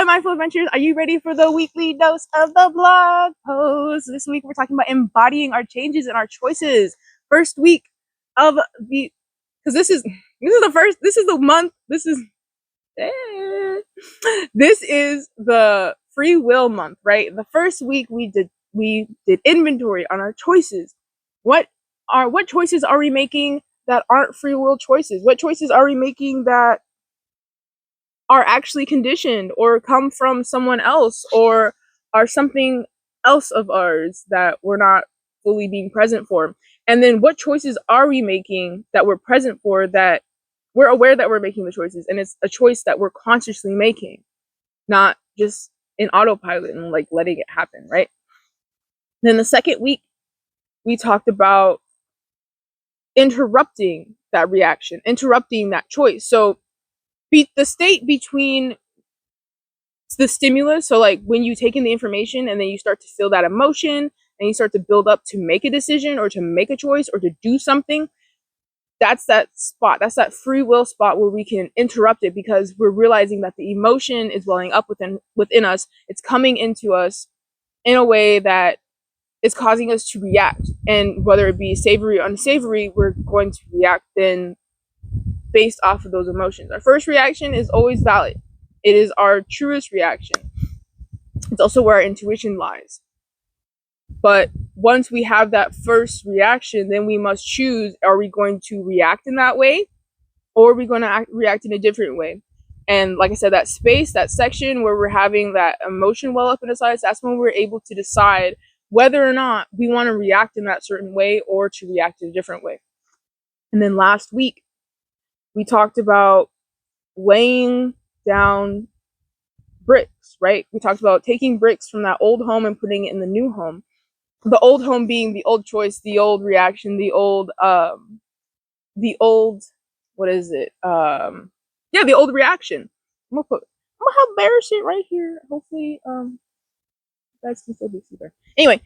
my mindful adventures. Are you ready for the weekly dose of the blog post? This week we're talking about embodying our changes and our choices. First week of the, because this is the first, this is the month, this is the free will month, right? The first week we did inventory on our choices. What choices are we making that aren't free will choices? What choices are we making that are actually conditioned or come from someone else or are something else of ours that we're not fully being present for? And then what choices are we making that we're present for, that we're aware that we're making the choices, and it's a choice that we're consciously making, not just in autopilot and like letting it happen, right? Then the second week we talked about interrupting that reaction, interrupting that choice. So the state between the stimulus, so like when you take in the information and then you start to feel that emotion and you start to build up to make a decision or to make a choice or to do something, that's that spot, that's that free will spot where we can interrupt it, because we're realizing that the emotion is welling up within us. It's coming into us in a way that is causing us to react, and whether it be savory or unsavory, we're going to react then based off of those emotions. Our first reaction is always valid. It is our truest reaction. It's also where our intuition lies. But once we have that first reaction, then we must choose, are we going to react in that way, or are we going to react in a different way? And like I said, that space, that section where we're having that emotion well up in us, that's when we're able to decide whether or not we want to react in that certain way or to react in a different way. And then last week, we talked about laying down bricks, right? We talked about taking bricks from that old home and putting it in the new home. The old home being the old choice, the old reaction, the old, what is it? The old reaction. I'm gonna have bear shit right here. Hopefully, that's can still be there. Anyway,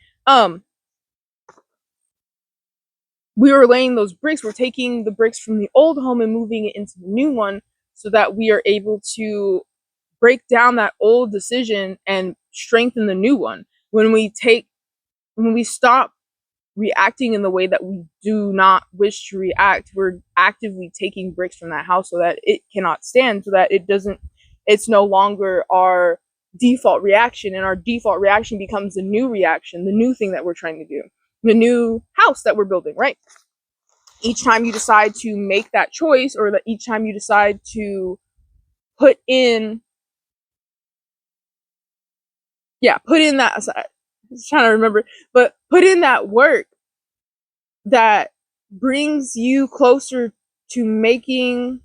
we were laying those bricks. We're taking the bricks from the old home and moving it into the new one, so that we are able to break down that old decision and strengthen the new one. When we stop reacting in the way that we do not wish to react, we're actively taking bricks from that house so that it cannot stand, so that it's no longer our default reaction, and our default reaction becomes the new reaction, the new thing that we're trying to do, the new house that we're building, right? Each time you decide to make that choice, or that each time you decide to put in that, I was trying to remember, but put in that work that brings you closer to reacting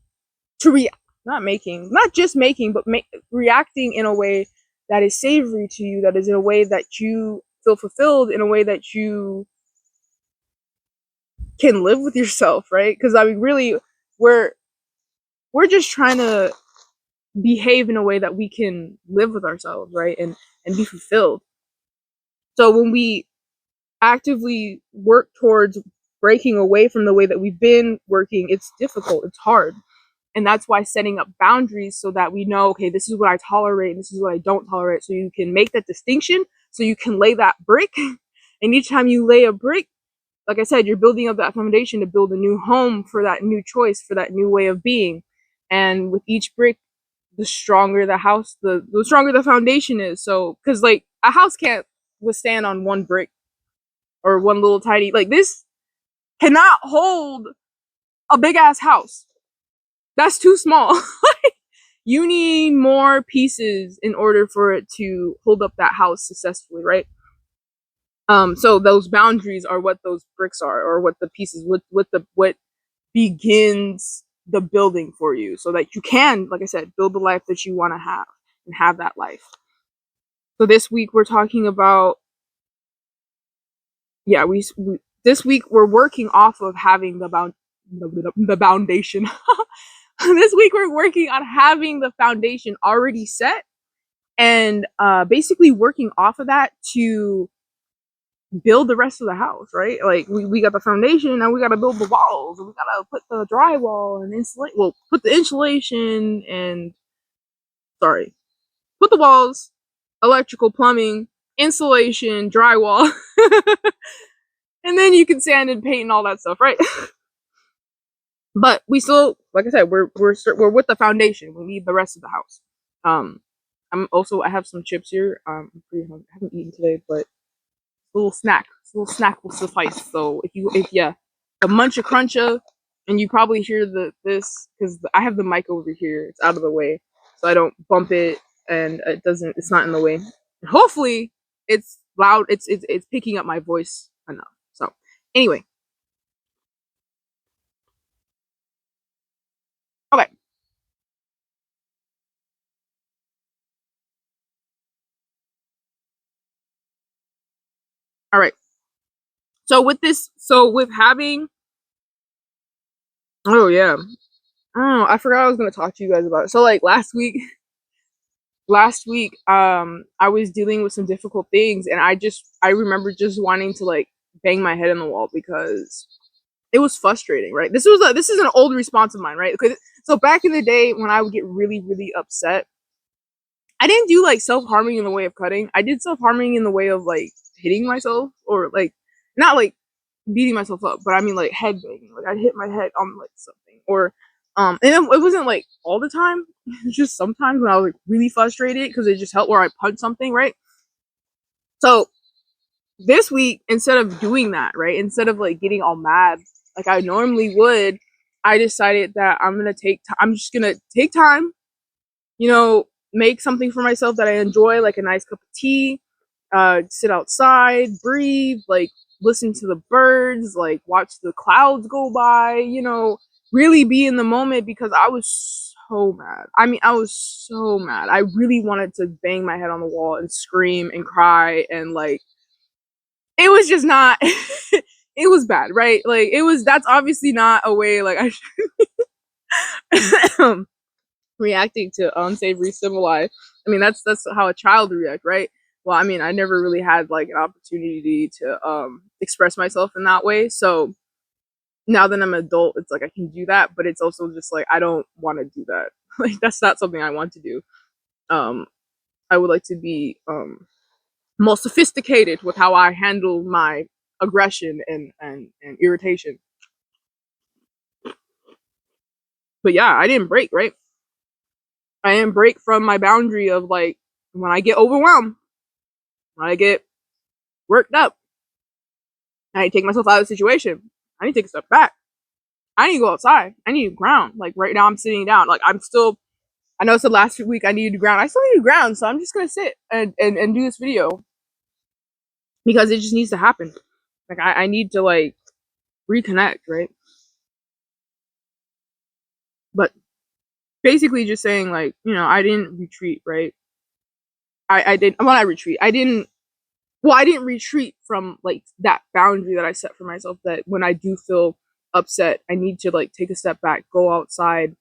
in a way that is savory to you, that is in a way that you feel fulfilled, in a way that you can live with yourself, right? Because I mean, really, we're just trying to behave in a way that we can live with ourselves, right? And be fulfilled. So when we actively work towards breaking away from the way that we've been working, it's difficult, it's hard. And that's why setting up boundaries, so that we know, okay, this is what I tolerate and this is what I don't tolerate, so you can make that distinction, so you can lay that brick. And each time you lay a brick, like I said, you're building up that foundation to build a new home for that new choice, for that new way of being. And with each brick, the stronger the house, the stronger the foundation is. So, because like a house can't withstand on one brick or one little tiny, like this cannot hold a big ass house. That's too small. You need more pieces in order for it to hold up that house successfully, right? So those boundaries are what those bricks are, or what the pieces, what begins the building for you, so that you can, like I said, build the life that you want to have and have that life. So this week we're talking about, this week we're working off of having the foundation. This week we're working on having the foundation already set, and basically working off of that to build the rest of the house, right? Like we got the foundation, now we got to build the walls, we got to put the drywall and insulate, put the insulation and put the walls, electrical, plumbing, insulation, drywall, and then you can sand and paint and all that stuff, right? But we still, like I said, we're with the foundation. We need the rest of the house. I have some chips here. I'm pretty hungry. I haven't eaten today, but a little snack will suffice. So if you the muncha cruncha, and you probably hear this because I have the mic over here. It's out of the way, so I don't bump it, and it's not in the way. And hopefully, it's loud. It's picking up my voice enough. So anyway, okay, all right. So with having, oh yeah, oh I forgot I was gonna talk to you guys about it. So like last week, I was dealing with some difficult things, and I remember just wanting to like bang my head on the wall because it was frustrating, right? This is an old response of mine, right? So back in the day when I would get really really upset, I didn't do like self harming in the way of cutting. I did self harming in the way of like hitting myself, or like not like beating myself up, but I mean like head banging. Like I'd hit my head on like something, or and it wasn't like all the time. It was just sometimes when I was like really frustrated because it just helped where I punched something, right? So this week, instead of doing that, right, instead of like getting all mad like I normally would, I decided that I'm just gonna take time, make something for myself that I enjoy, like a nice cup of tea, sit outside, breathe, like listen to the birds, like watch the clouds go by, really be in the moment because I was so mad. I mean, I was so mad. I really wanted to bang my head on the wall and scream and cry, and like it was just not it was bad, right? Like that's obviously not a way like I should reacting to unsavory stimuli. I mean, that's how a child react, right? Well, I mean, I never really had like an opportunity to express myself in that way. So now that I'm an adult, it's like I can do that, but it's also just like I don't want to do that. Like that's not something I want to do. Um, I would like to be more sophisticated with how I handle my aggression and irritation. But yeah, I didn't break, right? I didn't break from my boundary of like when I get overwhelmed, when I get worked up, I need to take myself out of the situation. I need to take a step back. I need to go outside. I need to ground. Like right now, I'm sitting down. Like I know it's the last week I needed to ground. I still need to ground, so I'm just gonna sit and do this video because it just needs to happen. Like I need to like reconnect, right? But basically, just saying like I didn't retreat, right? I didn't. When I retreat, I didn't retreat from like that boundary that I set for myself, that when I do feel upset, I need to like take a step back, go outside,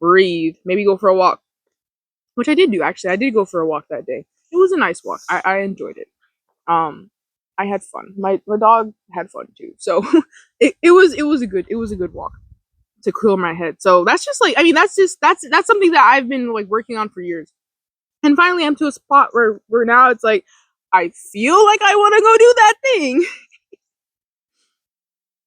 breathe, maybe go for a walk, which I did do actually. I did go for a walk that day. It was a nice walk. I enjoyed it. Um, I had fun. My dog had fun too. So it was a good walk to clear my head. So that's just like, I mean, that's something that I've been like working on for years. And finally I'm to a spot where now it's like I feel like I want to go do that thing.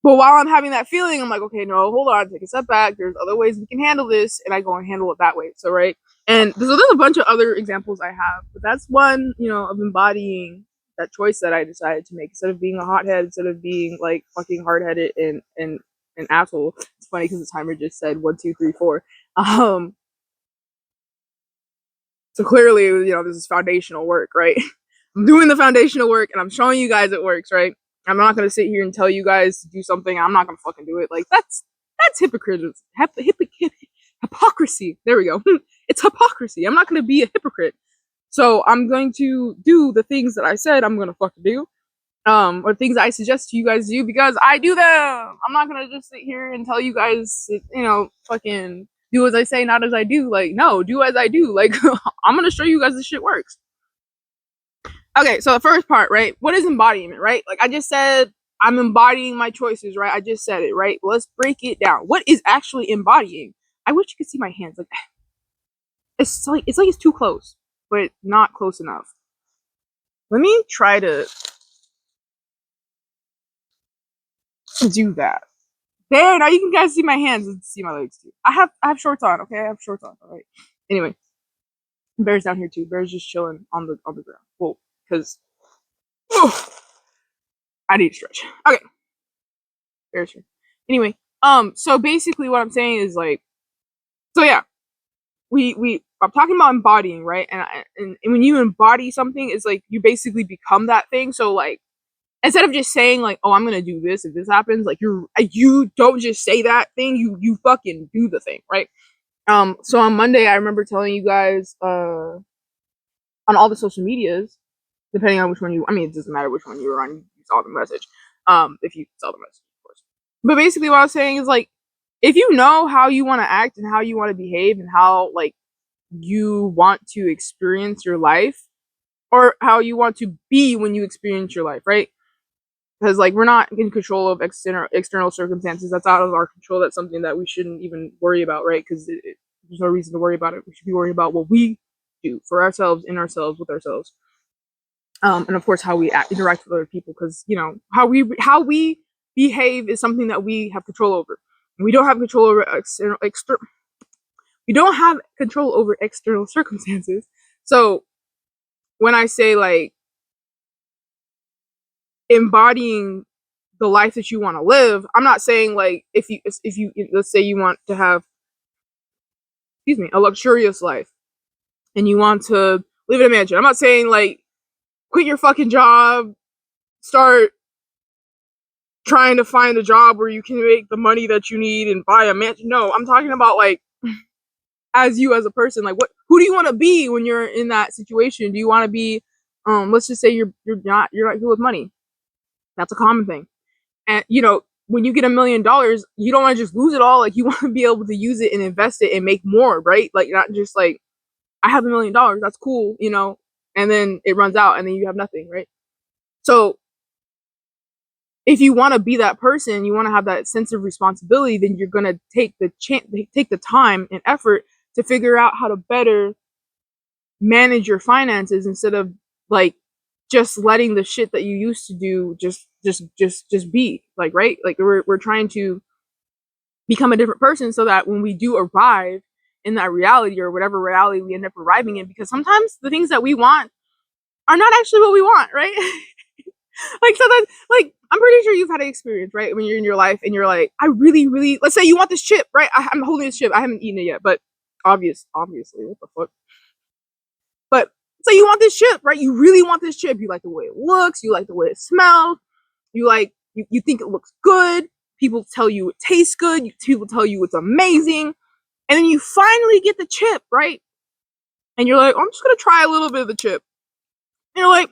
But while I'm having that feeling, I'm like, okay, no, hold on, take a step back. There's other ways we can handle this, and I go and handle it that way. So, right. And so there's a bunch of other examples I have, but that's one, of embodying that choice that I decided to make. Instead of being a hothead, instead of being like fucking hard headed and an asshole. It's funny because the timer just said 1, 2, 3, 4. So clearly, this is foundational work, right? I'm doing the foundational work and I'm showing you guys it works, right? I'm not gonna sit here and tell you guys to do something. I'm not gonna fucking do it. Like that's hypocrite. Hypocrisy. There we go. It's hypocrisy. I'm not gonna be a hypocrite. So I'm going to do the things that I said I'm gonna fucking do, or things I suggest you guys do because I do them. I'm not gonna just sit here and tell you guys, fucking do as I say, not as I do. Like, no, do as I do. Like, I'm gonna show you guys this shit works. Okay, so the first part, right? What is embodiment, right? Like I just said, I'm embodying my choices, right? I just said it, right? Well, let's break it down. What is actually embodying? I wish you could see my hands. Like it's too close. but not close enough. Let me try to do that. There, now you can guys see my hands and see my legs too. I have shorts on, okay? I have shorts on, alright. Anyway. Bear's down here too. Bear's just chilling on the ground. Well, because I need to stretch. Okay. Bear's here. Anyway, so basically what I'm saying is like, so yeah, I'm talking about embodying, right? And when you embody something, it's like you basically become that thing. So like, instead of just saying like, oh, I'm gonna do this if this happens, like you don't just say that thing, you fucking do the thing, right? So on Monday, I remember telling you guys, on all the social medias, depending on which one you, I mean, it doesn't matter which one you were on, you saw the message. If you saw the message, of course. But basically what I was saying is like, if you know how you want to act and how you want to behave and how like you want to experience your life, or how you want to be when you experience your life, right? Because like we're not in control of external circumstances. That's out of our control. That's something that we shouldn't even worry about, right? Because there's no reason to worry about it. We should be worried about what we do for ourselves, in ourselves, with ourselves. And of course how we interact with other people, because you know how we behave is something that we have control over. We don't have control over we don't have control over external circumstances. So when I say like embodying the life that you want to live, I'm not saying like if you let's say you want to have, excuse me, a luxurious life and you want to live in a mansion. I'm not saying like quit your fucking job, start trying to find a job where you can make the money that you need and buy a mansion. No, I'm talking about like as you as a person, like who do you want to be when you're in that situation? Do you want to be let's just say you're not good with money. That's a common thing. And you know, when you get $1 million, you don't want to just lose it all. Like you want to be able to use it and invest it and make more, right? Like not just like I have $1 million, that's cool, you know, and then it runs out and then you have nothing, right? So if you want to be that person, you want to have that sense of responsibility, then you're going to take the time and effort to figure out how to better manage your finances instead of like just letting the shit that you used to do just be like, right? Like we're trying to become a different person so that when we do arrive in that reality or whatever reality we end up arriving in, because sometimes the things that we want are not actually what we want, right? Like sometimes, like I'm pretty sure you've had an experience, right? When you're in your life and you're like, I really, really, let's say you want this chip, right? I'm holding this chip. I haven't eaten it yet, but obviously, what the fuck? But so you want this chip, right? You really want this chip. You like the way it looks. You like the way it smells. You like, you think it looks good. People tell you it tastes good. People tell you it's amazing. And then you finally get the chip, right? And you're like, oh, I'm just going to try a little bit of the chip. And you're like,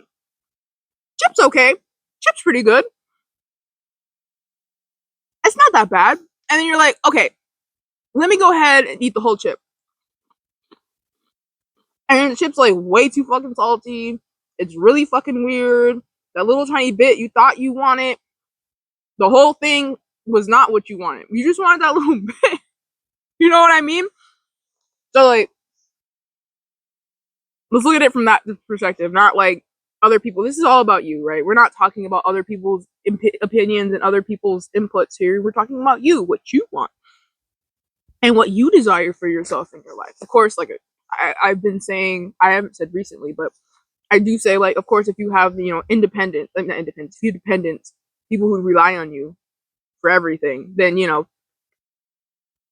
chip's okay. Chip's pretty good. It's not that bad. And then you're like, okay, let me go ahead and eat the whole chip. And the chip's like way too fucking salty. It's really fucking weird. That little tiny bit you thought you wanted, the whole thing was not what you wanted. You just wanted that little bit. You know what I mean? So like, let's look at it from that perspective, not like other people. This is all about you, right? We're not talking about other people's opinions and other people's inputs here. We're talking about you, what you want, and what you desire for yourself in your life. Of course, like I've been saying, I haven't said recently, but I do say, like, of course, if you have, you know, independent, like not independent, few dependents, people who rely on you for everything, then, you know,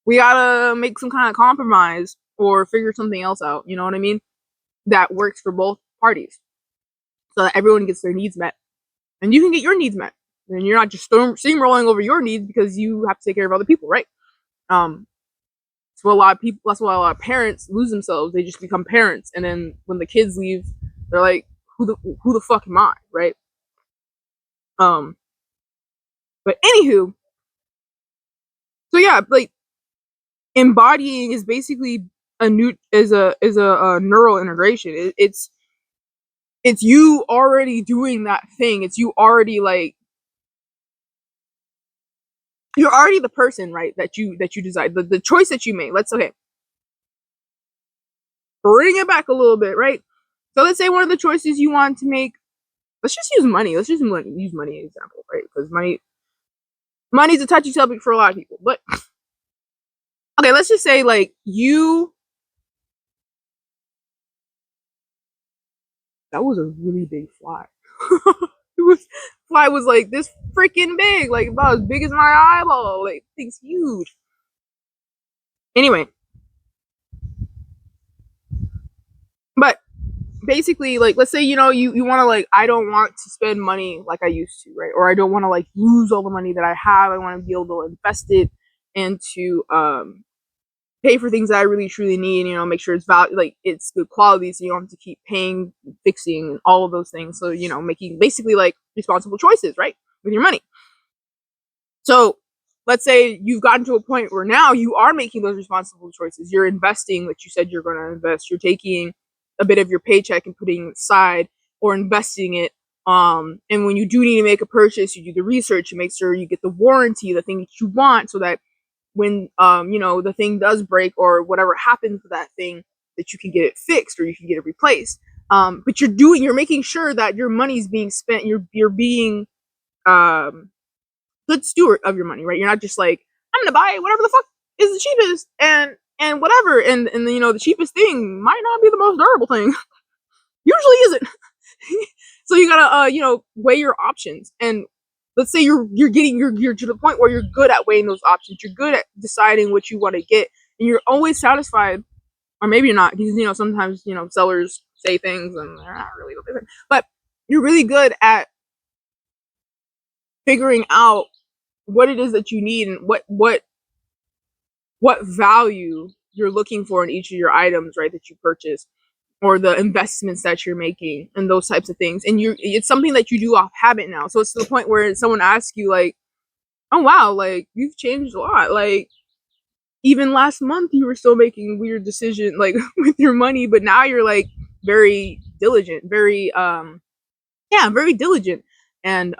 we gotta make some kind of compromise or figure something else out. You know what I mean? That works for both parties, so that everyone gets their needs met, and you can get your needs met, and you're not just steamrolling over your needs because you have to take care of other people, right? So a lot of people, that's why a lot of parents lose themselves. They just become parents, and then when the kids leave, they're like, who the fuck am I, right? But anywho, so yeah, like embodying is basically a neural integration. It's you already doing that thing. It's you already like, you're already the person, right? That you decide, the choice that you made. Let's, okay, bring it back a little bit, right? So let's say one of the choices you want to make, let's just use money. Let's just use money as an example, right? Because money's a touchy subject for a lot of people. But okay, let's just say like that was a really big fly. Fly was like this freaking big, like about as big as my eyeball. Like thing's huge. Anyway, but basically, like let's say you want to like, I don't want to spend money like I used to, right? Or I don't want to like lose all the money that I have. I want to be able to invest it and to pay for things that I really truly need, make sure it's like it's good quality, so you don't have to keep paying, fixing, and all of those things. So, making basically like responsible choices, right? With your money. So let's say you've gotten to a point where now you are making those responsible choices. You're investing, like you said you're going to invest. You're taking a bit of your paycheck and putting it aside or investing it. And when you do need to make a purchase, you do the research, you make sure you get the warranty, the thing that you want, so that when the thing does break or whatever happens to that thing, that you can get it fixed or you can get it replaced. But you're making sure that your money's being spent. You're being good steward of your money, right? You're not just like, I'm gonna buy whatever the fuck is the cheapest and whatever, and the cheapest thing might not be the most durable thing. Usually isn't. So you gotta weigh your options. And let's say you're to the point where you're good at weighing those options. You're good at deciding what you want to get, and you're always satisfied. Or maybe you're not, because sometimes sellers say things and they're not really what they say. But you're really good at figuring out what it is that you need and what value you're looking for in each of your items, right, that you purchase, or the investments that you're making and those types of things. And it's something that you do off habit now. So it's to the point where someone asks you like, oh wow, like you've changed a lot. Like even last month you were still making weird decisions like with your money, but now you're like very diligent, very very diligent. And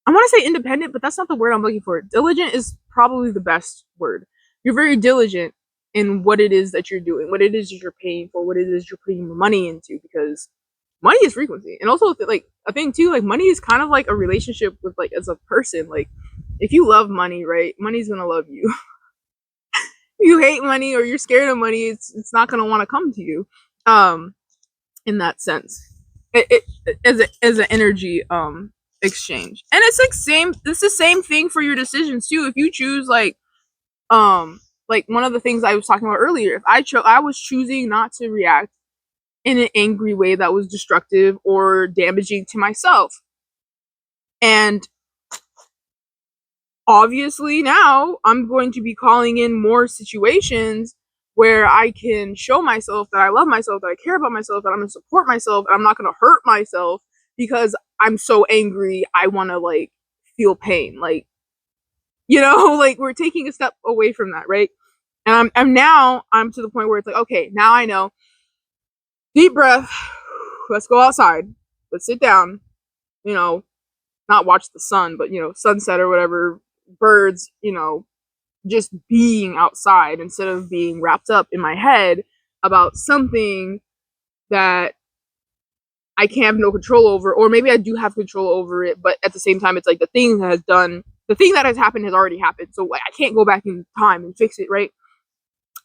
I want to say independent, but that's not the word I'm looking for. Diligent is probably the best word. You're very diligent in what it is that you're doing, what it is you're paying for, what it is you're putting your money into, because money is frequency. And also like a thing too, like money is kind of like a relationship with like as a person. Like if you love money, right, money's gonna love you. You hate money or you're scared of money, it's not gonna want to come to you. In that sense, it as an energy exchange. And it's the same thing for your decisions too. If you choose like one of the things I was talking about earlier, if I was choosing not to react in an angry way that was destructive or damaging to myself, and obviously now I'm going to be calling in more situations where I can show myself that I love myself, that I care about myself, that I'm going to support myself, and I'm not going to hurt myself because I'm so angry I want to like feel pain. Like, like we're taking a step away from that, right? And I'm to the point where it's like, okay, now I know. Deep breath. Let's go outside. Let's sit down. Not watch the sun, but sunset or whatever, birds, just being outside instead of being wrapped up in my head about something that I can't have no control over, or maybe I do have control over it, but at the same time, it's like the thing that has happened has already happened, so like, I can't go back in time and fix it, right?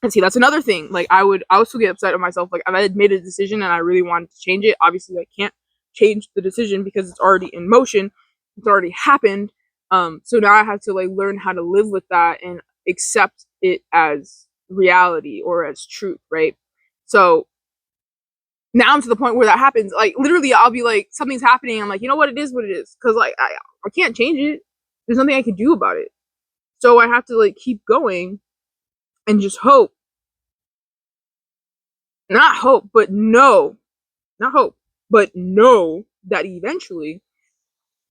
And see, that's another thing. Like I would also get upset at myself. Like if I had made a decision and I really wanted to change it, obviously I can't change the decision because it's already in motion. It's already happened. So now I have to like learn how to live with that and accept it as reality or as truth, right? So now I'm to the point where that happens. Like literally, I'll be like, something's happening. I'm like, you know what? It is what it is. Because like I can't change it. There's nothing I can do about it. So I have to like keep going and just hope. Not hope, but know. Not hope, but know that eventually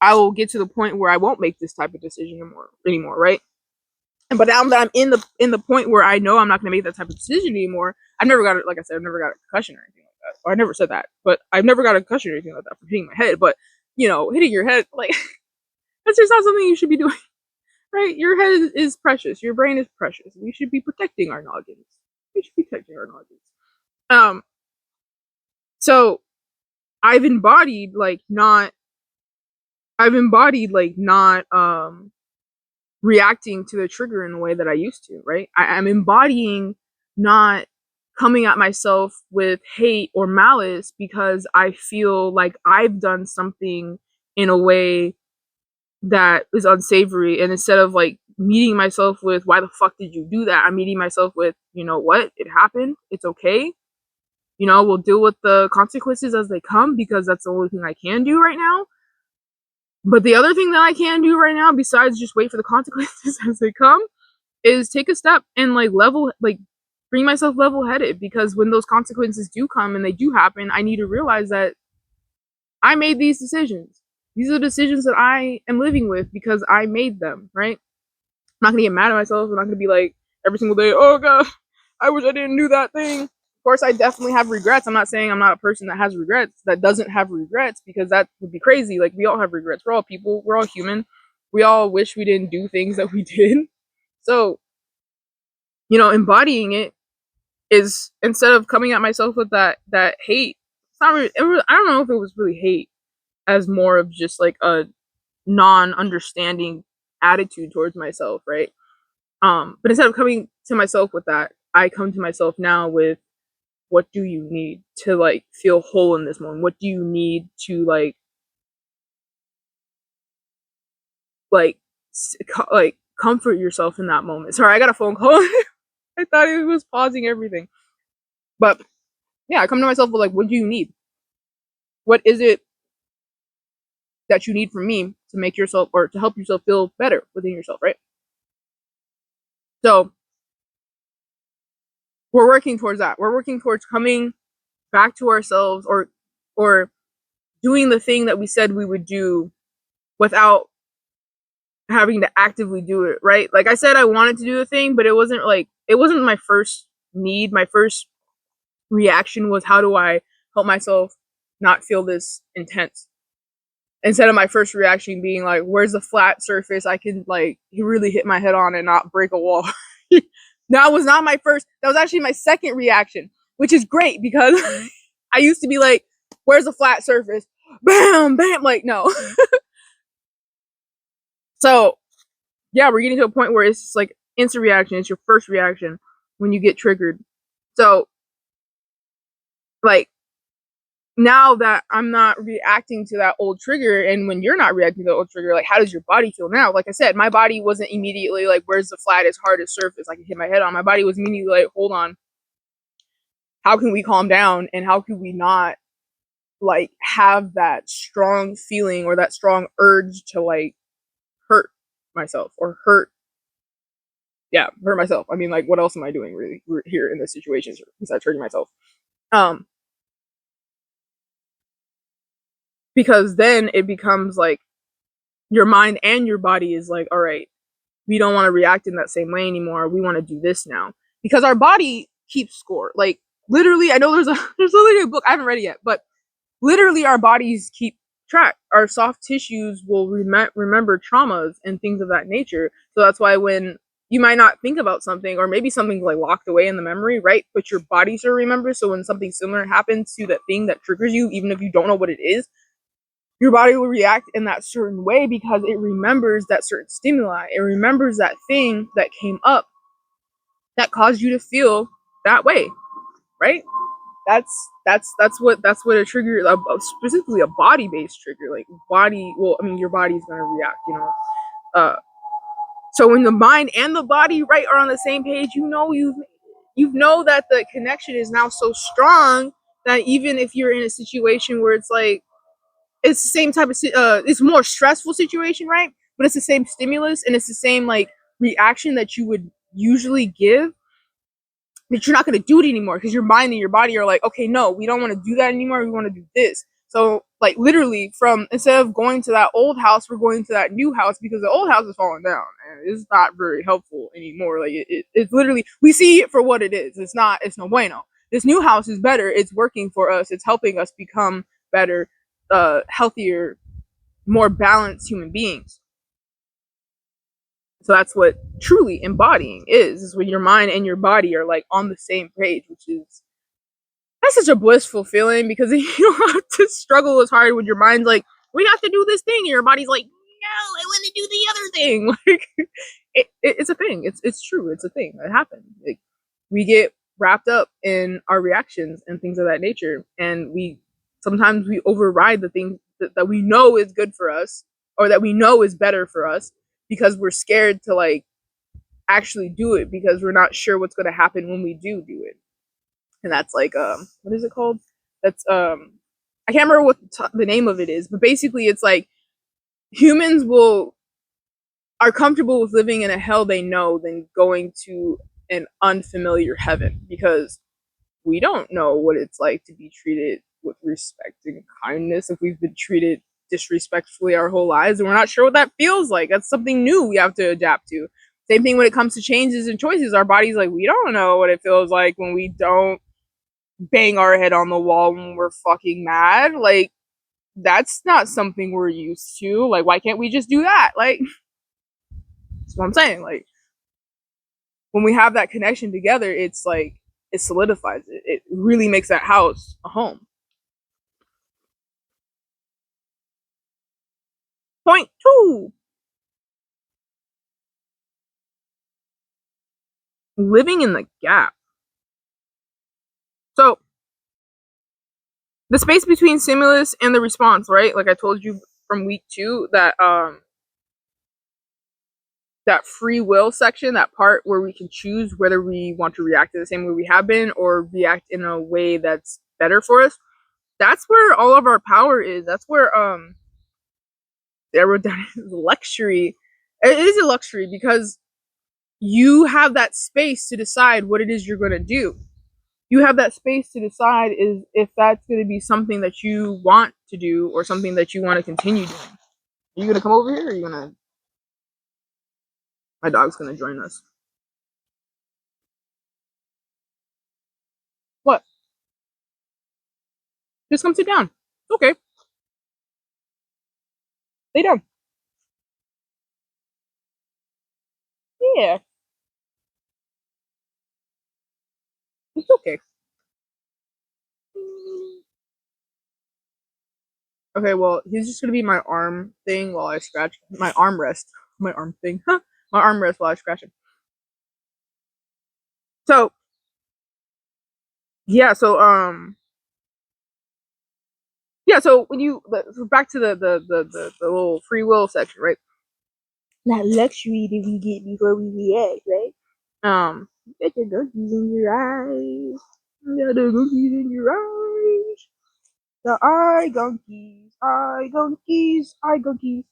I will get to the point where I won't make this type of decision anymore, right? But now that I'm in the point where I know I'm not going to make that type of decision anymore, I've never got like I said, I've never got a concussion or anything like that. Or I never said that, but I've never got a concussion or anything like that from hitting my head. But hitting your head, like that's just not something you should be doing, right? Your head is precious, your brain is precious. We should be protecting our noggins. We should be protecting our noggins. Um, so I've embodied like not reacting to the trigger in the way that I used to, right? I'm embodying not coming at myself with hate or malice because I feel like I've done something in a way that is unsavory. And instead of like meeting myself with, why the fuck did you do that? I'm meeting myself with, you know what? It happened. It's okay. You know, we'll deal with the consequences as they come because that's the only thing I can do right now. But the other thing that I can do right now, besides just wait for the consequences as they come, is take a step and bring myself level headed, because when those consequences do come and they do happen, I need to realize that I made these decisions. These are the decisions that I am living with because I made them, right? I'm not gonna get mad at myself. I'm not gonna be like every single day, oh god, I wish I didn't do that thing. Of course, I definitely have regrets. I'm not saying I'm not a person that has regrets, that doesn't have regrets, because that would be crazy. Like, we all have regrets. We're all people. We're all human. We all wish we didn't do things that we did. So, embodying it is, instead of coming at myself with that hate. It's not really, I don't know if it was really hate, as more of just like a non-understanding attitude towards myself, right? But instead of coming to myself with that, I come to myself now with, what do you need to like feel whole in this moment? What do you need to like comfort yourself in that moment? Sorry, I got a phone call. I thought it was pausing everything. But yeah, I come to myself with like, what do you need? What is it that you need from me to make yourself, or to help yourself feel better within yourself, right? So we're working towards that. We're working towards coming back to ourselves, or doing the thing that we said we would do without having to actively do it, right? Like I said, I wanted to do the thing, but it wasn't my first need. My first reaction was, how do I help myself not feel this intense? Instead of my first reaction being like, where's the flat surface I can like really hit my head on and not break a wall? That was not my first. That was actually my second reaction, which is great because I used to be like, where's the flat surface? Bam, bam. Like, no. So yeah, we're getting to a point where it's just like instant reaction. It's your first reaction when you get triggered. So like, now that I'm not reacting to that old trigger, and when you're not reacting to the old trigger, like, how does your body feel now? Like I said, my body wasn't immediately like, where's the flattest, hardest surface I can hit my head on? My body was immediately like, hold on, how can we calm down, and how can we not like have that strong feeling or that strong urge to like hurt myself or hurt myself. I mean, like, what else am I doing really here in this situation besides hurting myself? Um, because then it becomes like your mind and your body is like, all right, we don't want to react in that same way anymore. We want to do this now, because our body keeps score. Like, literally, I know there's literally a book, I haven't read it yet, but literally our bodies keep track. Our soft tissues will remember traumas and things of that nature. So that's why when you might not think about something, or maybe something's like locked away in the memory, right? But your body still remembers. So when something similar happens to that thing that triggers you, even if you don't know what it is, your body will react in that certain way because it remembers that certain stimuli. It remembers that thing that came up that caused you to feel that way, right? That's what a trigger, specifically a body based trigger, like body. Well, I mean, your body's gonna react, Uh, so when the mind and the body, right, are on the same page, you know that the connection is now so strong that even if you're in a situation where it's like, it's the same type of it's more stressful situation, right? But it's the same stimulus and it's the same like reaction that you would usually give, that you're not going to do it anymore because your mind and your body are like, okay, no, we don't want to do that anymore. We want to do this. So like, literally, from instead of going to that old house, we're going to that new house because the old house is falling down and it's not very helpful anymore. Like, it's literally, we see it for what it is. It's no bueno. This new house is better. It's working for us. It's helping us become better, healthier, more balanced human beings. So that's what truly embodying is when your mind and your body are like on the same page, which is such a blissful feeling because you don't have to struggle as hard with your mind's like, we have to do this thing, and your body's like, no, I want to do the other thing. Like, it's a thing. It's true. It's a thing. It happens. Like, we get wrapped up in our reactions and things of that nature, and sometimes we override the thing that we know is good for us or that we know is better for us because we're scared to like actually do it because we're not sure what's going to happen when we do it. And that's like what is it called? That's I can't remember what the name of it is, but basically it's like humans are comfortable with living in a hell they know than going to an unfamiliar heaven because we don't know what it's like to be treated with respect and kindness if we've been treated disrespectfully our whole lives and we're not sure what that feels like. That's something new we have to adapt to. Same thing when it comes to changes and choices. Our body's like, we don't know what it feels like when we don't bang our head on the wall when we're fucking mad. Like, that's not something we're used to. Like, why can't we just do that? Like, that's what I'm saying. Like, when we have that connection together, it's like, it solidifies it. It really makes that house a home. Point 2. Living in the gap. So, the space between stimulus and the response, right? Like I told you from week 2, that free will section, that part where we can choose whether we want to react to the same way we have been or react in a way that's better for us. That's where all of our power is. That's where luxury. It is a luxury because you have that space to decide what it is you're going to do. You have that space to decide if that's going to be something that you want to do or something that you want to continue doing. Are you going to come over here or are you going to... My dog's going to join us. What? Just come sit down. Okay. Lay down. Yeah. It's okay. Okay, well, he's just gonna be my arm thing while I scratch my armrest. My arm thing. Huh. My armrest while I scratch him. So yeah, so when you back to the little free will section, right? That luxury that we get before we react, right? Get the cookies in your eyes. Got the cookies in your eyes. The eye gonkies, eye gonkies, eye gonkies.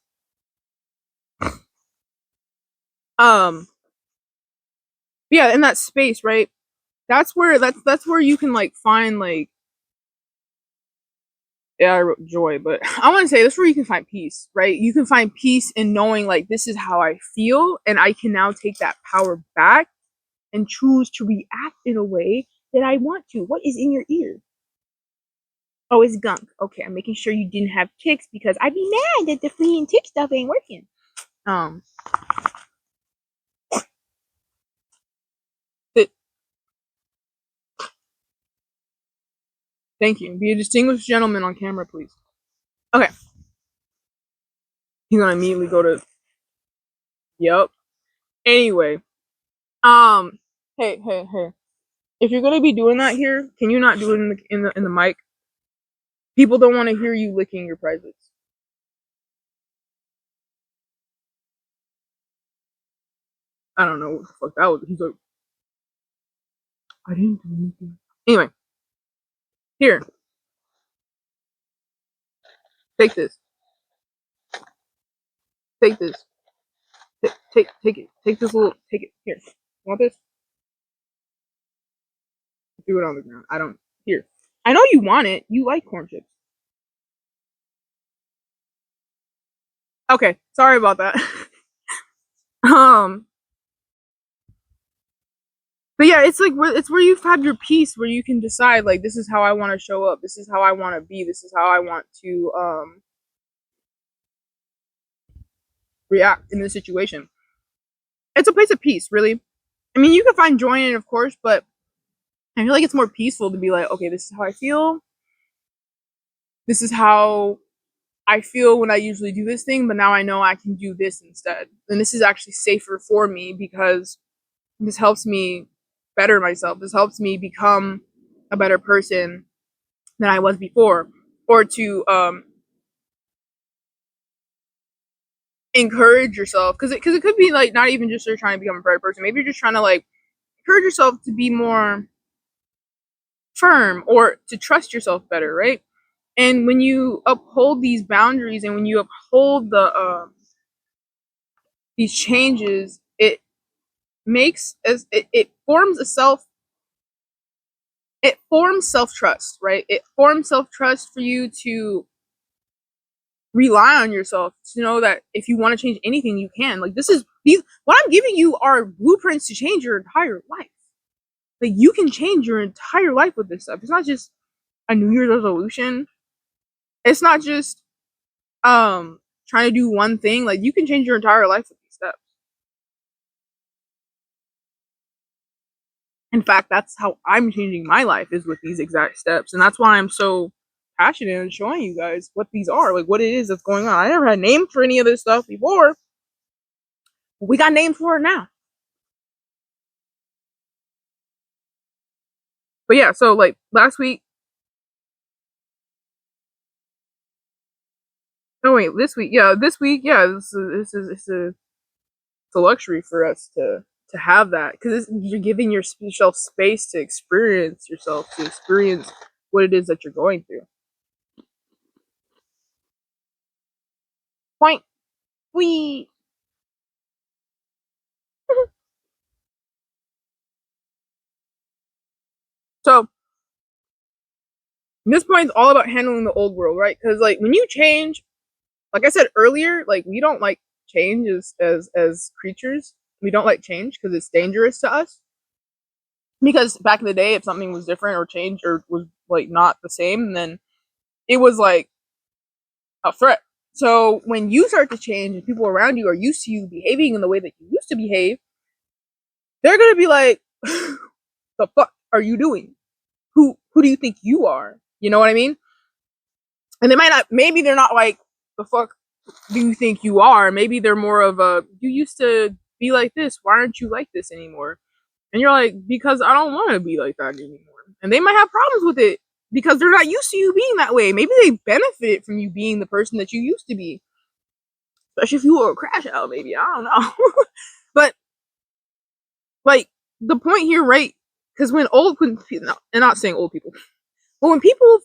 Yeah, in that space, right? That's where you can like find like, yeah, I wrote joy, but I want to say that's where you can find peace, right? You can find peace in knowing like this is how I feel, and I can now take that power back and choose to react in a way that I want to. What is in your ear? Oh, it's gunk. Okay, I'm making sure you didn't have ticks because I'd be mad that the flea and tick stuff ain't working. But thank you. Be a distinguished gentleman on camera, please. Okay. He's gonna immediately go to. Yep. Anyway, hey. If you're gonna be doing that here, can you not do it in the mic? People don't want to hear you licking your privates. I don't know what the fuck that was. He's like, I didn't do anything. Anyway, here, take this. Take this. Take it. Take this little. Take it. Here. You want this? Do it on the ground. I don't. Here. I know you want it. You like corn chips. Okay. Sorry about that. um. But yeah, it's like it's where you've had your peace, where you can decide like this is how I want to show up. This is how I want to be. This is how I want to react in this situation. It's a place of peace, really. I mean, you can find joy in it, of course, but I feel like it's more peaceful to be like, okay, this is how I feel. This is how I feel when I usually do this thing, but now I know I can do this instead. And this is actually safer for me because this helps me better myself. This helps me become a better person than I was before. Or to encourage yourself, because it could be like not even just you're trying to become a better person. Maybe you're just trying to like encourage yourself to be more firm or to trust yourself better, right? And when you uphold these boundaries and when you uphold these changes, it makes as it forms a self it forms self-trust, right? It forms self-trust for you to rely on yourself, to know that if you want to change anything you can. Like, this is these what I'm giving you are blueprints to change your entire life. Like, you can change your entire life with this stuff. It's not just a New Year's resolution. It's not just trying to do one thing. Like, you can change your entire life with these steps. In fact, that's how I'm changing my life, is with these exact steps. And that's why I'm so passionate in showing you guys what these are, like what it is that's going on. I never had a name for any of this stuff before. But we got names for it now. But yeah, so like last week. Oh wait, this week. Yeah, this week. Yeah, this is it's a luxury for us to have that, because you're giving yourself space to experience yourself, to experience what it is that you're going through. Point. We. So this point is all about handling the old world, right? Because like when you change, like I said earlier, like we don't like change as creatures. We don't like change because it's dangerous to us. Because back in the day, if something was different or changed or was like not the same, then it was like a threat. So when you start to change and people around you are used to you behaving in the way that you used to behave, they're gonna be like, "The fuck are you doing? Who do you think you are?" You know what I mean? And they might not. Maybe they're not like, "The fuck do you think you are?" Maybe they're more of a, "You used to be like this. Why aren't you like this anymore?" And you're like, "Because I don't want to be like that anymore." And they might have problems with it because they're not used to you being that way. Maybe they benefit from you being the person that you used to be, especially if you were a crash out. Maybe, I don't know. But like the point here, right? Because when no, I'm not saying old people, but when people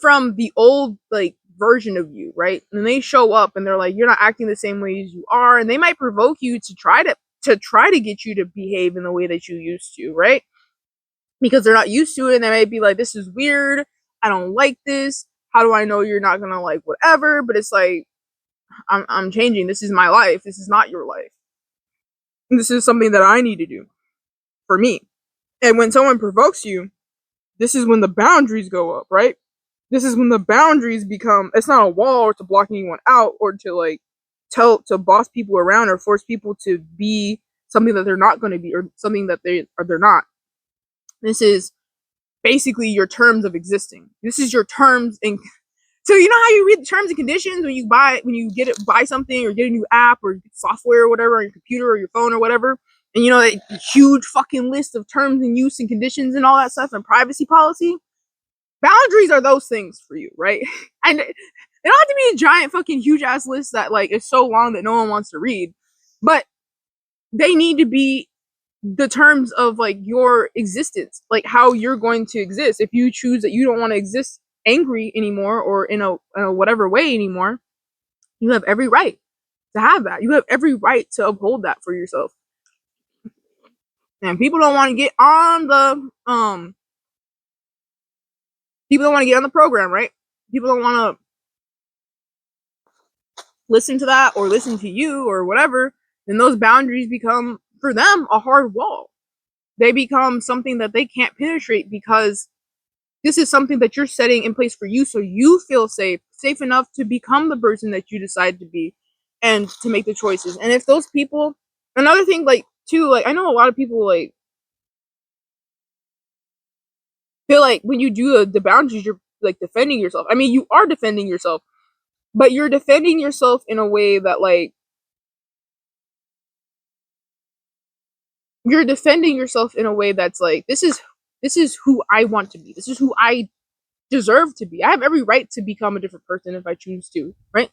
from the old like version of you, right, and they show up and they're like, you're not acting the same way as you are, and they might provoke you to try to get you to behave in the way that you used to, right? Because they're not used to it, and they might be like, this is weird, I don't like this, how do I know you're not gonna like whatever? But it's like, I'm changing. This is my life, this is not your life, and this is something that I need to do for me. And when someone provokes you, this is when the boundaries go up, right? This is when the boundaries become, it's not a wall or to block anyone out or to like to boss people around or force people to be something that they're not going to be, or something that they're not. This is basically your terms of existing. This is your terms and so you know how you read the terms and conditions when you buy something or get a new app or software or whatever on your computer or your phone or whatever, and you know that huge fucking list of terms and use and conditions and all that stuff and privacy policy. Boundaries are those things for you, right? And they don't have to be a giant fucking huge ass list that like is so long that no one wants to read, but they need to be the terms of like your existence, like how you're going to exist. If you choose that you don't want to exist angry anymore or in a whatever way anymore, you have every right to have that. You have every right to uphold that for yourself. And people don't want to get on the people don't want to get on the program, right? People don't want to listen to that or listen to you or whatever. Then those boundaries become for them a hard wall. They become something that they can't penetrate because this is something that you're setting in place for you, so you feel safe enough to become the person that you decide to be and to make the choices. And if those people, another thing, like too, like I know a lot of people like feel like when you do the boundaries, you're like defending yourself. I mean, you are defending yourself, but you're defending yourself in a way that like you're defending yourself in a way that's like this is who I want to be. This is who I deserve to be. I have every right to become a different person if I choose to, right?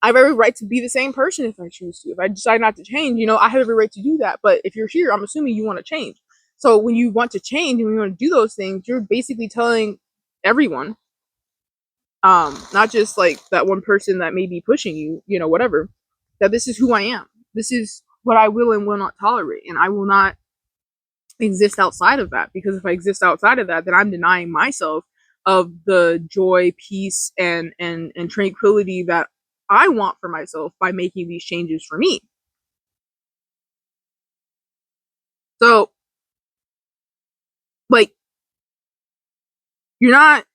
I have every right to be the same person if I choose to. If I decide not to change, I have every right to do that. But if you're here, I'm assuming you want to change. So when you want to change and you want to do those things, you're basically telling everyone, not just like that one person that may be pushing you, whatever, that this is who I am. This is what I will and will not tolerate. And I will not exist outside of that, because if I exist outside of that, then I'm denying myself of the joy, peace, and tranquility that I want for myself by making these changes for me. So, like, you're not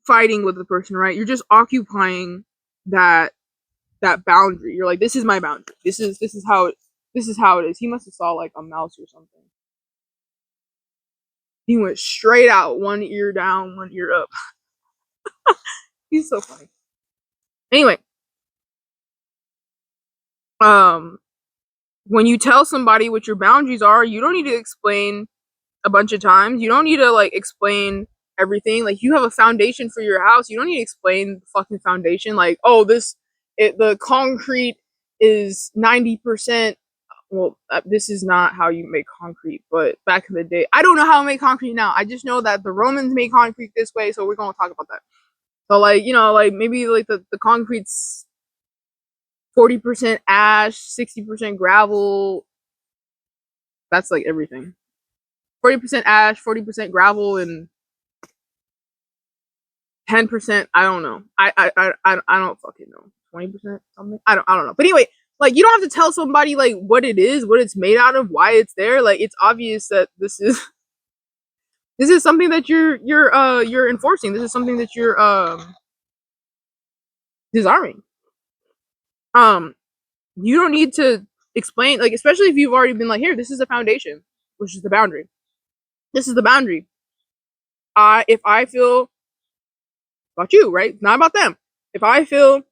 fighting with the person, right? You're just occupying that boundary. You're like, this is my boundary. This is how it is. He must have saw like a mouse or something. He went straight out, one ear down, one ear up. He's so funny. Anyway, when you tell somebody what your boundaries are, you don't need to explain a bunch of times. You don't need to like explain everything. Like, you have a foundation for your house. You don't need to explain the fucking foundation. Like, oh, the concrete is 90%. Well, this is not how you make concrete, but back in the day, I don't know how to make concrete now. I just know that the Romans made concrete this way, so we're gonna talk about that. So, like, like maybe like the concrete's 40% ash, 60% gravel. That's like everything. 40% ash, 40% gravel, and 10%. I don't know. I don't fucking know. 20% something. I don't know. But anyway, like, you don't have to tell somebody like what it is, what it's made out of, why it's there. Like, it's obvious that this is something that you're enforcing. This is something that you're desiring. You don't need to explain, like, especially if you've already been like, here, this is the foundation, which is the boundary. This is the boundary. If I feel about you, right? Not about them. If I feel, and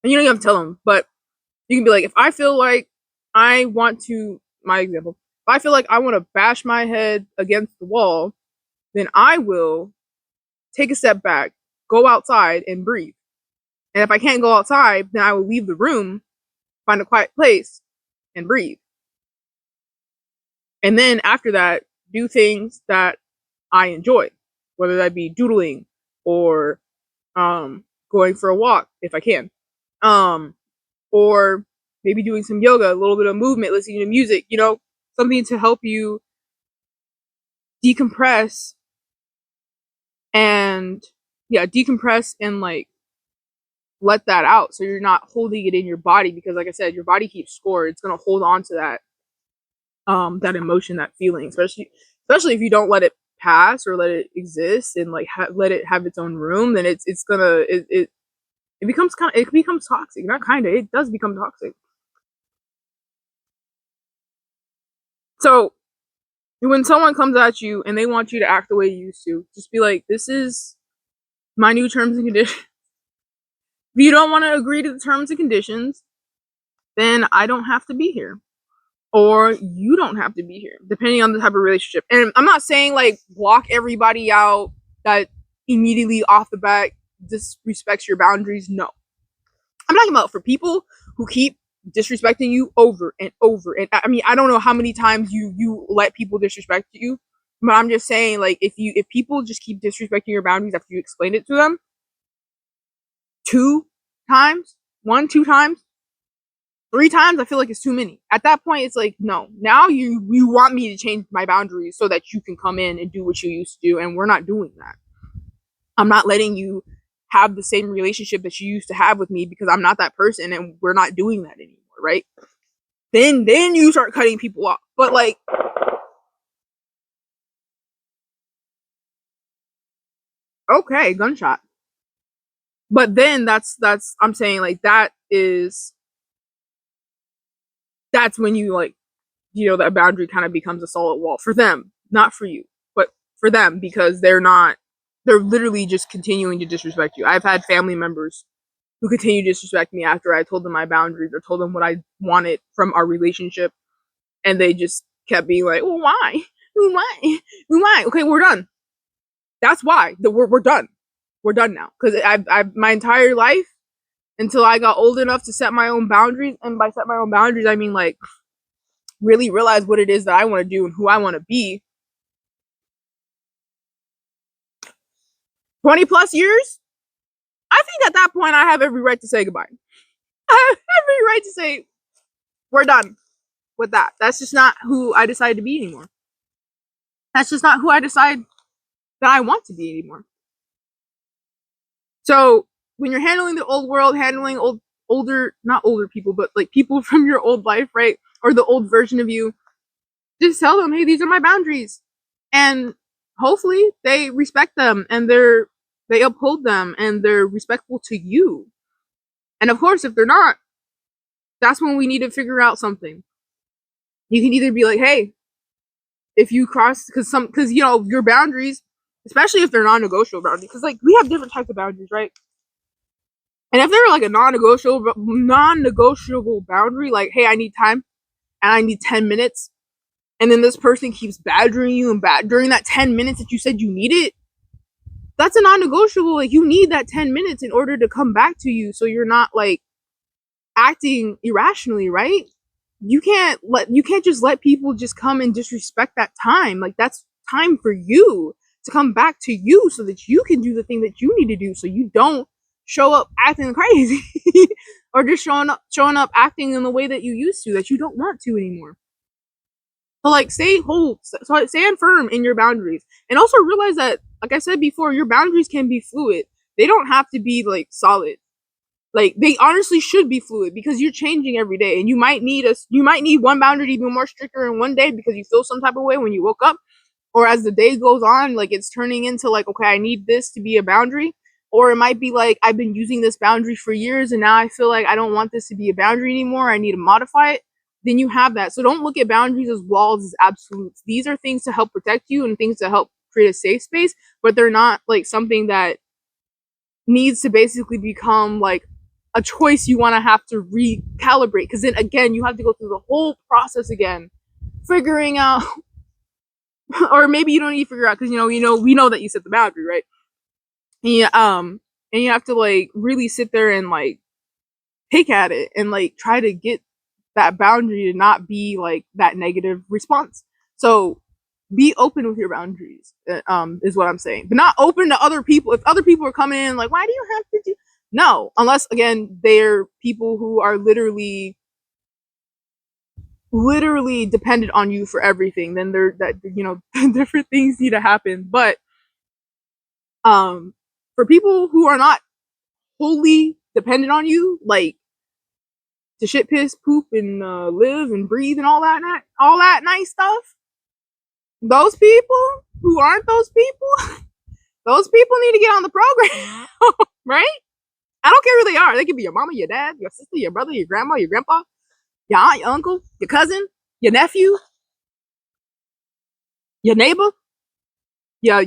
you don't even have to tell them, but you can be like, if I feel like I want to, my example, if I feel like I want to bash my head against the wall, then I will take a step back, go outside, and breathe. And if I can't go outside, then I will leave the room, find a quiet place, and breathe. And then after that, do things that I enjoy, whether that be doodling or going for a walk if I can, or maybe doing some yoga, a little bit of movement, listening to music, something to help you decompress and decompress and like let that out, so you're not holding it in your body, because like I said, your body keeps score. It's going to hold on to that emotion, that feeling, especially if you don't let it pass or let it exist and like let it have its own room. Then it's gonna it becomes toxic. Not kind of, it does become toxic. So when someone comes at you and they want you to act the way you used to, just be like, this is my new terms and conditions. If you don't want to agree to the terms and conditions, then I don't have to be here, or you don't have to be here, depending on the type of relationship. And I'm not saying like block everybody out that immediately off the bat disrespects your boundaries. No, I'm talking about for people who keep disrespecting you over and over. And I mean, I don't know how many times you let people disrespect you, but I'm just saying, like, if people just keep disrespecting your boundaries after you explained it to them 2 times, 1, 2 times, 3 times, I feel like it's too many. At that point, it's like, no. Now you want me to change my boundaries so that you can come in and do what you used to do, and we're not doing that. I'm not letting you have the same relationship that you used to have with me, because I'm not that person, and we're not doing that anymore, right? Then you start cutting people off. But like, okay, gunshot. But then that's I'm saying, like, that's when you, like, that boundary kind of becomes a solid wall for them, not for you, but for them because they're literally just continuing to disrespect you. I've had family members who continue to disrespect me after I told them my boundaries or told them what I wanted from our relationship, and they just kept being like, "Well, why? Why? Okay, we're done. That's why. We're done. We're done now. Because I've my entire life until I got old enough to set my own boundaries, and by set my own boundaries, I mean like really realize what it is that I want to do and who I want to be. 20 plus years. I think at that point I have every right to say goodbye. I have every right to say we're done with that. That's just not who I decided to be anymore. That's just not who I decide that I want to be anymore. So when you're handling the old world, handling not older people, but like people from your old life, right? Or the old version of you, just tell them, hey, these are my boundaries. And hopefully they respect them and they uphold them and they're respectful to you. And of course, if they're not, that's when we need to figure out something. You can either be like, hey, if you cross, because you know your boundaries, especially if they're non-negotiable boundaries, because like we have different types of boundaries, right? And if they're like a non-negotiable boundary, like, hey, I need time and I need 10 minutes, and then this person keeps badgering you and during that 10 minutes that you said you needed, that's a non-negotiable. Like you need that 10 minutes in order to come back to you, so you're not like acting irrationally, right? You can't just let people just come and disrespect that time. Like that's time for you to come back to you so that you can do the thing that you need to do, so you don't show up acting crazy or just showing up acting in the way that you used to, that you don't want to anymore. So like stand firm in your boundaries, and also realize that, like I said before, your boundaries can be fluid. They don't have to be like solid. Like they honestly should be fluid because you're changing every day, and you might need one boundary to be more stricter in one day because you feel some type of way when you woke up, or as the day goes on, like it's turning into like, okay, I need this to be a boundary. Or it might be like, I've been using this boundary for years and now I feel like I don't want this to be a boundary anymore, I need to modify it. Then you have that. So don't look at boundaries as walls, as absolutes. These are things to help protect you and things to help create a safe space, but they're not like something that needs to basically become like a choice you want to have to recalibrate, because then again you have to go through the whole process again, figuring out or maybe you don't need to figure out because we know that you set the boundary, right? And you have to like really sit there and like pick at it and like try to get that boundary to not be like that negative response. So be open with your boundaries, is what I'm saying, but not open to other people. If other people are coming in like, why do you have to do, no, unless again they're people who are literally dependent on you for everything, then different things need to happen. But for people who are not wholly dependent on you, like to shit, piss, poop, and live and breathe and all that nice stuff, those people who aren't those people, those people need to get on the program, right? I don't care who they are. They could be your mama, your dad, your sister, your brother, your grandma, your grandpa, your aunt, your uncle, your cousin, your nephew, your neighbor, your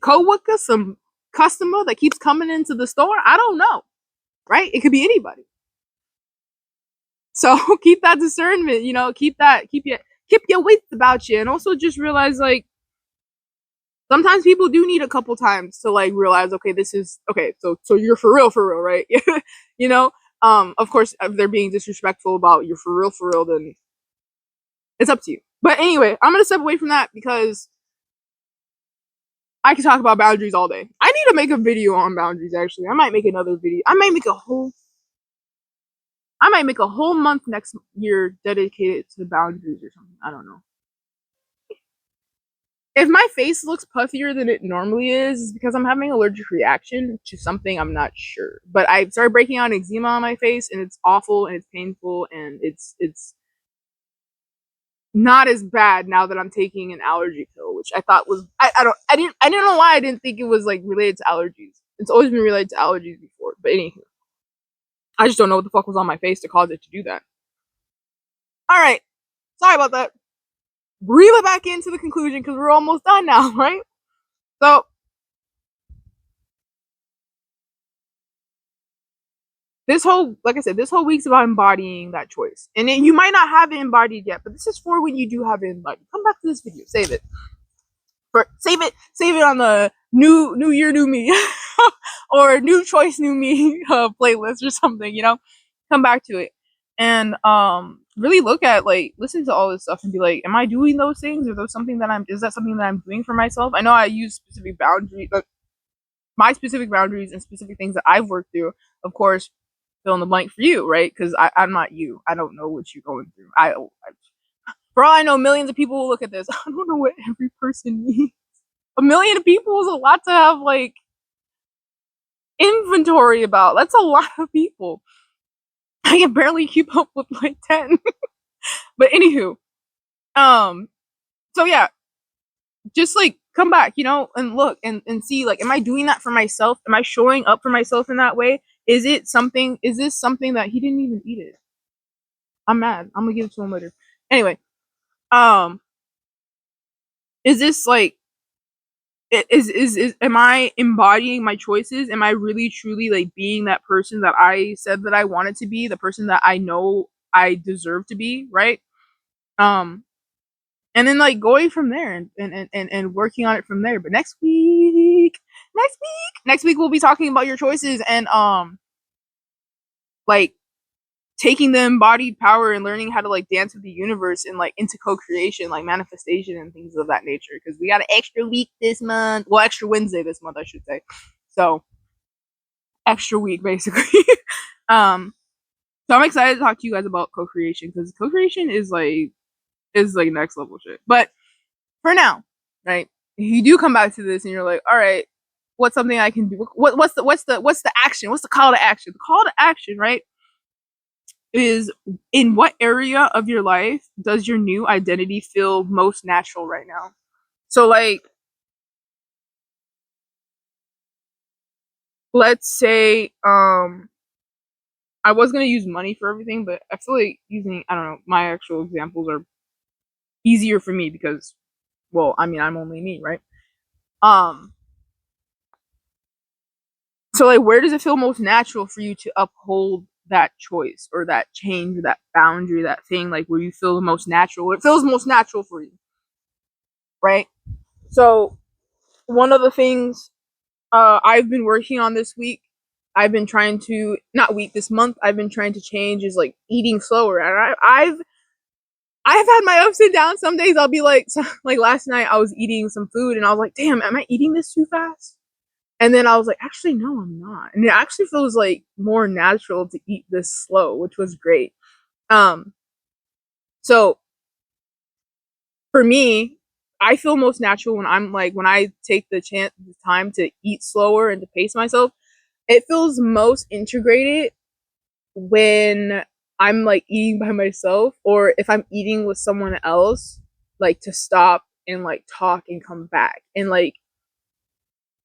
co-worker, some customer that keeps coming into the store. I don't know, right? It could be anybody. So keep that discernment, keep your wits about you, and also just realize like sometimes people do need a couple times to like realize, okay, this is okay. So you're for real, right? Of course, if they're being disrespectful about you're for real, then it's up to you. But anyway, I'm gonna step away from that because I can talk about boundaries all day. I need to make a video on boundaries. Actually, I might make another video. I might make a whole month next year dedicated to the boundaries or something. I don't know. If my face looks puffier than it normally is, it's because I'm having an allergic reaction to something. I'm not sure. But I started breaking out eczema on my face, and it's awful, and it's painful, and it's not as bad now that I'm taking an allergy pill, which I thought was I didn't know why I didn't think it was like related to allergies. It's always been related to allergies before. But anywho, I just don't know what the fuck was on my face to cause it to do that. All right. Sorry about that. reel it back into the conclusion because we're almost done now, right? So this whole, like I said, this whole week's about embodying that choice. And then you might not have it embodied yet, but this is for when you do have it embodied. Come back to this video, save it. Save it on the new year, new me, or new choice, new me playlist or something. Come back to it and really look at, like, listen to all this stuff and be like, am I doing those things? Or those something that is that something that I'm doing for myself? I know I use specific boundaries, like my specific boundaries and specific things that I've worked through. Of course, fill in the blank for you, right? Because I'm not you. I don't know what you're going through. For all I know, millions of people will look at this. I don't know what every person needs. A million people is a lot to have, like, inventory about. That's a lot of people. I can barely keep up with like 10. But anywho, so yeah, just like come back, and look and see, like, am I doing that for myself? Am I showing up for myself in that way? Is this something that he didn't even eat it? I'm mad. I'm gonna give it to him later. Anyway, um, is this like is am I embodying my choices? Am I really truly like being that person that I said that I wanted to be, the person that I know I deserve to be, right? Um, and then like going from there and working on it from there. But next week we'll be talking about your choices and like taking the embodied power and learning how to like dance with the universe and like into co-creation, like manifestation and things of that nature. Because we got an extra week this month, well, extra Wednesday this month, I should say. So extra week basically. um, so I'm excited to talk to you guys about co-creation because co-creation is like next level shit. But for now, right? If you do come back to this and you're like, all right, what's something I can do? What's the action? What's the call to action? The call to action, right, is in what area of your life does your new identity feel most natural right now? So like, let's say I was gonna use money for everything, but I feel like using, I don't know, my actual examples are easier for me because, well, I mean, I'm only me, right? Um so like, where does it feel most natural for you to uphold that choice or that change or that boundary, that thing, like where you feel the most natural, it feels most natural for you, right? So one of the things I've been working on this week, I've been trying to, not week, this month, I've been trying to change is like eating slower. And I've had my ups and downs. Some days I'll be like, like last night I was eating some food and I was like, damn, am I eating this too fast? And then I was like, actually, no, I'm not. And it actually feels like more natural to eat this slow, which was great. Um, so for me, I feel most natural when I take the time to eat slower and to pace myself. It feels most integrated when I'm like eating by myself or if I'm eating with someone else, like to stop and like talk and come back and like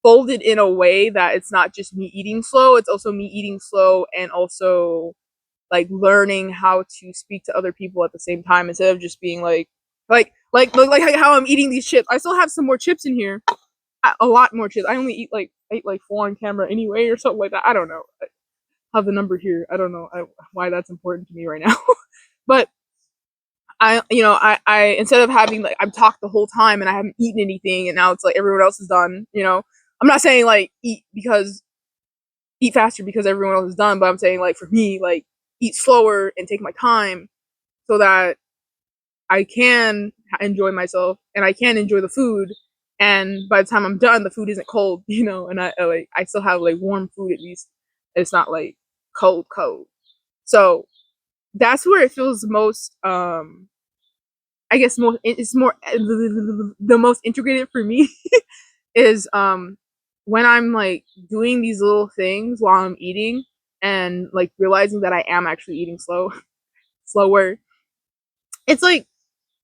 folded in a way that it's not just me eating slow, it's also me eating slow and also like learning how to speak to other people at the same time instead of just being like how I'm eating these chips. I still have some more chips in here, a lot more chips. I only ate like four on camera anyway or something like that. I don't know. I have the number here. I don't know why that's important to me right now, but I instead of having like I've talked the whole time and I haven't eaten anything and now it's like everyone else is done. I'm not saying like eat faster because everyone else is done, but I'm saying like for me like eat slower and take my time so that I can enjoy myself and I can enjoy the food. And by the time I'm done, the food isn't cold, and I still have like warm food at least. It's not like cold. So that's where it feels most I guess more it's more the most integrated for me is when I'm like doing these little things while I'm eating and like realizing that I am actually eating slower. It's like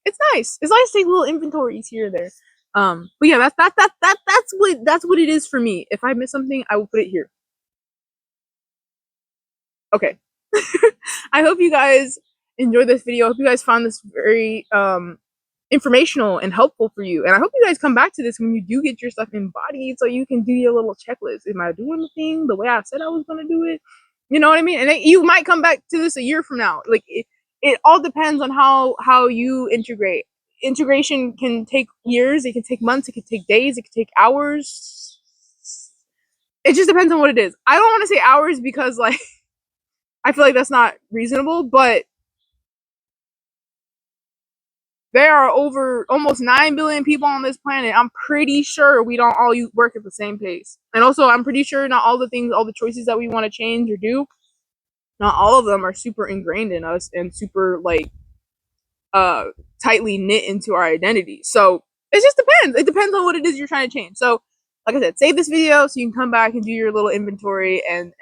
it's nice. It's nice to take little inventories here and there. But yeah, that's what it is for me. If I miss something, I will put it here. Okay. I hope you guys enjoyed this video. I hope you guys found this very informational and helpful for you. And I hope you guys come back to this when you do get your stuff embodied, so you can do your little checklist. Am I doing the thing the way I said I was going to do it? You know what I mean? And you might come back to this a year from now. Like it all depends on how you integrate. Integration can take years, it can take months, it can take days, it can take hours. It just depends on what it is. I don't want to say hours because like I feel like that's not reasonable, but there are over almost 9 billion people on this planet. I'm pretty sure we don't all work at the same pace. And also, I'm pretty sure not all the things, all the choices that we want to change or do, not all of them are super ingrained in us and super like tightly knit into our identity. So it just depends. It depends on what it is you're trying to change. So, like I said, save this video so you can come back and do your little inventory and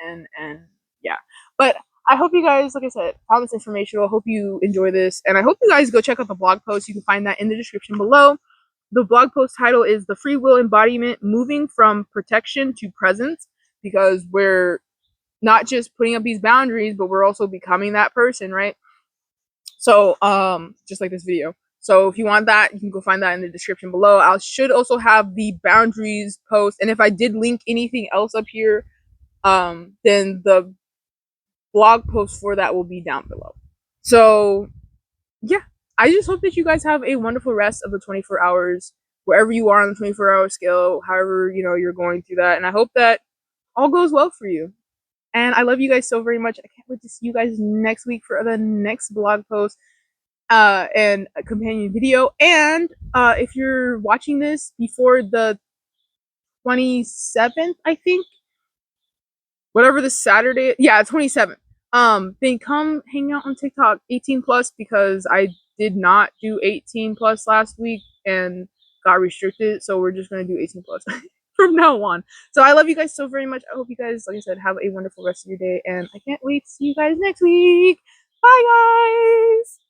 yeah. But I hope you guys, like I said, found this informational. I hope you enjoy this, and I hope you guys go check out the blog post. You can find that in the description below. The blog post title is "The Free Will Embodiment: Moving from Protection to Presence," because we're not just putting up these boundaries, but we're also becoming that person, right? So, just like this video. So if you want that, you can go find that in the description below. I should also have the boundaries post, and if I did link anything else up here, then the blog post for that will be down below. So yeah, I just hope that you guys have a wonderful rest of the 24 hours, wherever you are on the 24-hour scale, however, you know, you're going through that. And I hope that all goes well for you. And I love you guys so very much. I can't wait to see you guys next week for the next blog post and a companion video. And if you're watching this before the 27th, I think, whatever the Saturday, yeah, 27th. Then come hang out on TikTok 18 plus, because I did not do 18 plus last week and got restricted. So we're just gonna do 18 plus from now on. So I love you guys so very much. I hope you guys, like I said, have a wonderful rest of your day, and I can't wait to see you guys next week. Bye guys.